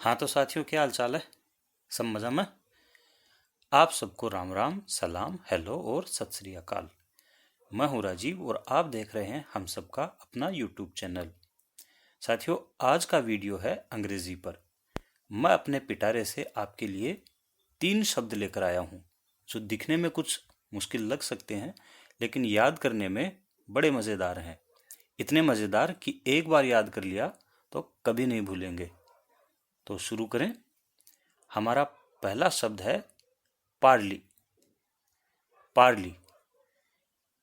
हाँ तो साथियों, क्या हाल चाल है? सब मज़ा में? आप सबको राम राम, सलाम, हेलो और सत श्री अकाल। मैं हूँ राजीव और आप देख रहे हैं हम सबका अपना यूट्यूब चैनल। साथियों, आज का वीडियो है अंग्रेजी पर। मैं अपने पिटारे से आपके लिए 3 शब्द लेकर आया हूँ जो दिखने में कुछ मुश्किल लग सकते हैं, लेकिन याद करने में बड़े मज़ेदार हैं। इतने मज़ेदार कि एक बार याद कर लिया तो कभी नहीं भूलेंगे। तो शुरू करें। हमारा पहला शब्द है पार्ली। पार्ली,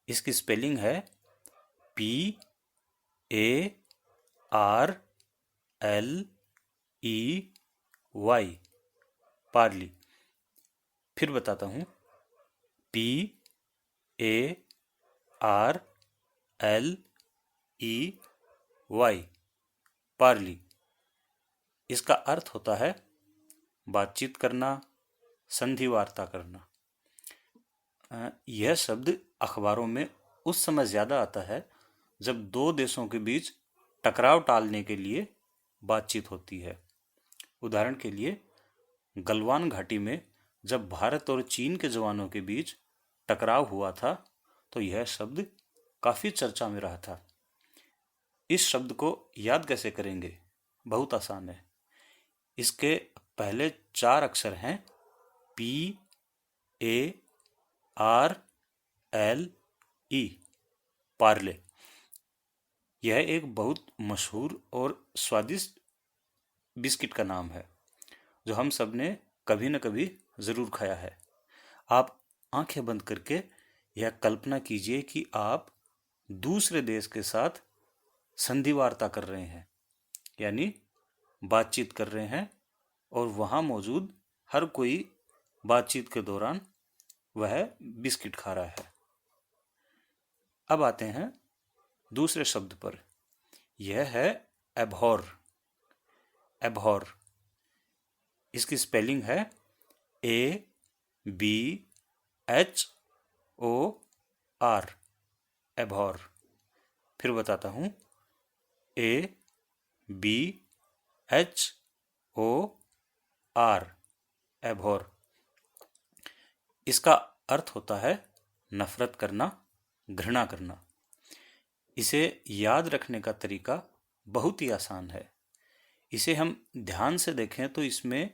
इसकी स्पेलिंग है PARLEY। पार्ली। फिर बताता हूँ, PARLEY। पार्ली। इसका अर्थ होता है बातचीत करना, संधि वार्ता करना। यह शब्द अखबारों में उस समय ज़्यादा आता है जब दो देशों के बीच टकराव टालने के लिए बातचीत होती है। उदाहरण के लिए, गलवान घाटी में जब भारत और चीन के जवानों के बीच टकराव हुआ था तो यह शब्द काफ़ी चर्चा में रहा था। इस शब्द को याद कैसे करेंगे? बहुत आसान है। इसके पहले 4 अक्षर हैं PARLE। पार्ले। यह एक बहुत मशहूर और स्वादिष्ट बिस्किट का नाम है जो हम सब ने कभी न कभी ज़रूर खाया है। आप आंखें बंद करके यह कल्पना कीजिए कि आप दूसरे देश के साथ संधि वार्ता कर रहे हैं, यानी बातचीत कर रहे हैं, और वहाँ मौजूद हर कोई बातचीत के दौरान वह बिस्किट खा रहा है। अब आते हैं दूसरे शब्द पर। यह है एबहॉर। एबहॉर, इसकी स्पेलिंग है ABHOR। एबहॉर। फिर बताता हूँ, ABHOR। एबहॉर। इसका अर्थ होता है नफरत करना, घृणा करना। इसे याद रखने का तरीका बहुत ही आसान है। इसे हम ध्यान से देखें तो इसमें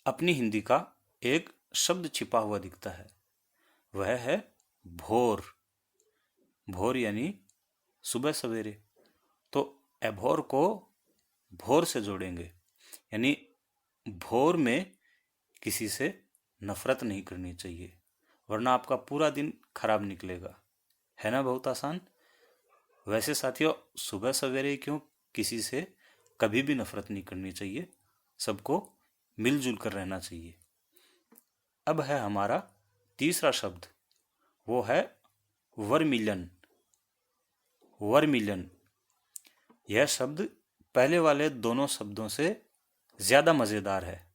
अपनी हिंदी का एक शब्द छिपा हुआ दिखता है। वह है भोर। भोर यानी सुबह सवेरे। तो एभोर को भोर से जोड़ेंगे, यानी भोर में किसी से नफरत नहीं करनी चाहिए, वरना आपका पूरा दिन खराब निकलेगा। है ना बहुत आसान? वैसे साथियों, सुबह सवेरे क्यों, किसी से कभी भी नफरत नहीं करनी चाहिए। सबको मिलजुल कर रहना चाहिए। अब है हमारा तीसरा शब्द, वो है वर्मिलन। वर्मिलन। यह शब्द पहले वाले दोनों शब्दों से ज़्यादा मज़ेदार है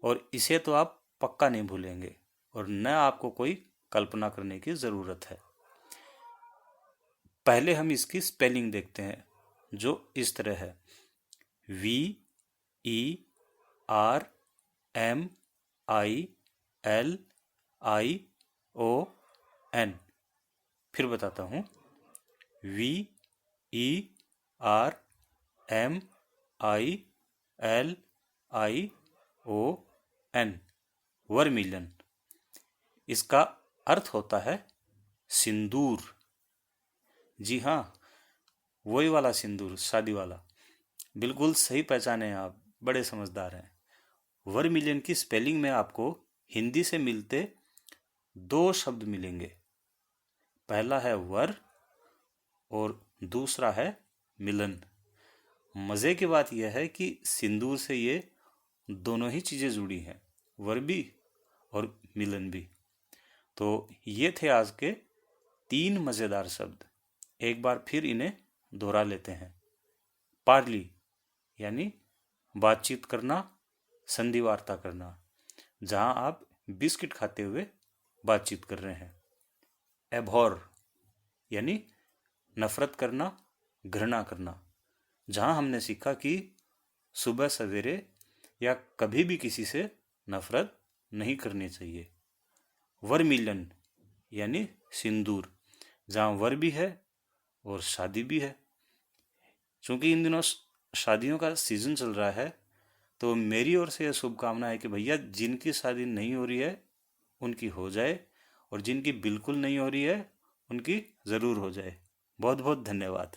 और इसे तो आप पक्का नहीं भूलेंगे और न आपको कोई कल्पना करने की ज़रूरत है। पहले हम इसकी स्पेलिंग देखते हैं जो इस तरह है, VERMILION। फिर बताता हूँ, VERMILION। वर्मिलन। इसका अर्थ होता है सिंदूर। जी हाँ, वही वाला सिंदूर, शादी वाला। बिल्कुल सही पहचाने हैं आप, बड़े समझदार हैं। वर्मिलियन की स्पेलिंग में आपको हिंदी से मिलते 2 शब्द मिलेंगे। पहला है वर और दूसरा है मिलन। मज़े की बात यह है कि सिंदूर से ये दोनों ही चीज़ें जुड़ी हैं, वर भी और मिलन भी। तो ये थे आज के 3 मज़ेदार शब्द। एक बार फिर इन्हें दोहरा लेते हैं। पार्ली यानी बातचीत करना, संधि वार्ता करना, जहां आप बिस्किट खाते हुए बातचीत कर रहे हैं। एबहॉर यानी नफरत करना, घृणा करना, जहां हमने सीखा कि सुबह सवेरे या कभी भी किसी से नफरत नहीं करनी चाहिए। वर्मिलन यानी सिंदूर, जहाँ वर भी है और शादी भी है। क्योंकि इन दिनों शादियों का सीजन चल रहा है, तो मेरी ओर से यह शुभकामना है कि भैया जिनकी शादी नहीं हो रही है उनकी हो जाए, और जिनकी बिल्कुल नहीं हो रही है उनकी ज़रूर हो जाए। बहुत बहुत धन्यवाद।